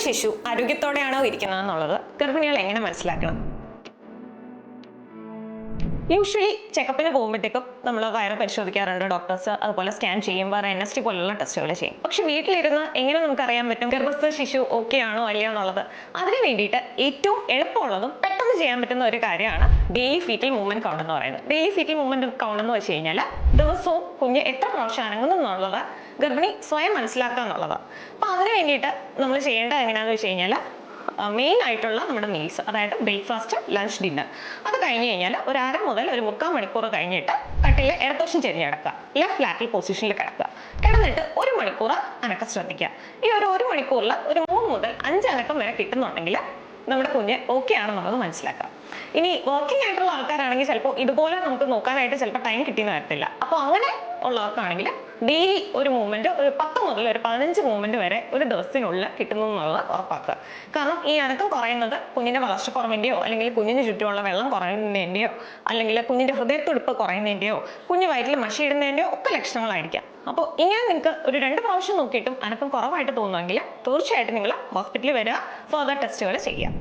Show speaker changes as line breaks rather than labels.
ശിശു ആരോഗ്യത്തോടെയാണോ ഇരിക്കുന്നതെന്നുള്ളത് ഗർഭിണികൾ എങ്ങനെ മനസ്സിലാക്കണം? യൂഷ്വലി ചെക്കപ്പിന് പോകുമ്പോഴത്തേക്കും നമ്മൾ വയറ് പരിശോധിക്കാറുണ്ട് ഡോക്ടേഴ്സ്, അതുപോലെ സ്കാൻ ചെയ്യുമ്പോൾ NST പോലുള്ള ടെസ്റ്റുകൾ ചെയ്യും. പക്ഷെ വീട്ടിലിരുന്ന് എങ്ങനെ നമുക്ക് അറിയാൻ പറ്റും ഗർഭസ്ഥ ശിശു ഓക്കെ ആണോ അല്ലയോ എന്നുള്ളത്? അതിന് വേണ്ടിയിട്ട് ഏറ്റവും എളുപ്പമുള്ളതും പെട്ടെന്ന് ചെയ്യാൻ പറ്റുന്ന ഒരു കാര്യമാണ് ഡെയിലി ഫീറ്റൽ മൂവ്മെന്റ് കൗണ്ട് എന്ന് പറയുന്നത്. ഡെയിലി ഫീറ്റൽ മൂവ്മെന്റ് കൗണ്ട് എന്ന് വെച്ച് കഴിഞ്ഞാൽ ദിവസവും കുഞ്ഞ് എത്ര പ്രാവശ്യം അനങ്ങുന്നു എന്നുള്ളത് ഗർഭിണി സ്വയം മനസ്സിലാക്കുക എന്നുള്ളതാണ്. അപ്പോൾ അതിന് വേണ്ടിയിട്ട് നമ്മൾ ചെയ്യേണ്ടത് എങ്ങനെയാണെന്ന് വെച്ച് കഴിഞ്ഞാൽ മെയിൻ ആയിട്ടുള്ള നമ്മുടെ മീൽസ്, അതായത് ബ്രേക്ക്ഫാസ്റ്റ്, ലഞ്ച്, ഡിന്നർ, അത് കഴിഞ്ഞ് കഴിഞ്ഞാൽ ഒരു 1/2 മുതൽ ഒരു 3/4 മണിക്കൂർ കഴിഞ്ഞിട്ട് കട്ടിൽ ഇടതുവശം ചെരിഞ്ഞ് കിടക്കുക, ലെഫ്റ്റ് ലാറ്ററൽ പൊസിഷനിൽ കിടക്കുക. കിടന്നിട്ട് 1 മണിക്കൂർ അനക്കം ശ്രദ്ധിക്കുക. ഈ ഒരു 1 മണിക്കൂറിൽ ഒരു 3 മുതൽ 5 അനക്കം വരെ കിട്ടുന്നുണ്ടെങ്കിൽ നമ്മുടെ കുഞ്ഞ് ഓക്കെ ആണെന്നുള്ളത് മനസ്സിലാക്കാം. ഇനി വർക്കിംഗ് ആയിട്ടുള്ള ആൾക്കാരാണെങ്കിൽ ചിലപ്പോൾ ഇതുപോലെ നമുക്ക് നോക്കാനായിട്ട് ചിലപ്പോൾ ടൈം കിട്ടിയെന്ന് വരത്തില്ല. അപ്പോൾ അങ്ങനെ ഉള്ളവർക്കാണെങ്കിൽ ഡെയിലി ഒരു മൂവ്മെന്റ്, ഒരു 10 മുതൽ ഒരു 15 മൂവ്മെന്റ് വരെ ഒരു ദിവസത്തിനുള്ളിൽ കിട്ടുന്നു എന്നുള്ളത് ഉറപ്പാക്കുക. കാരണം ഈ അനക്കം കുറയുന്നത് കുഞ്ഞിന്റെ വളർച്ചക്കുറവിൻ്റെയോ അല്ലെങ്കിൽ കുഞ്ഞിന് ചുറ്റുമുള്ള വെള്ളം കുറയുന്നതിൻ്റെയോ അല്ലെങ്കിൽ കുഞ്ഞിന്റെ ഹൃദയത്തുടിപ്പ് കുറയുന്നതിൻ്റെയോ കുഞ്ഞ് വയറ്റിൽ മഷിയിടുന്നതിൻ്റെയോ ഒക്കെ ലക്ഷണങ്ങളായിരിക്കാം. അപ്പോൾ ഇങ്ങനെ നിങ്ങൾക്ക് ഒരു 2 പ്രാവശ്യം നോക്കിയിട്ടും അനക്കം കുറവായിട്ട് തോന്നുമെങ്കിൽ തീർച്ചയായിട്ടും നിങ്ങൾ ഹോസ്പിറ്റലിൽ വരിക, ഫർദർ ടെസ്റ്റുകൾ ചെയ്യുക.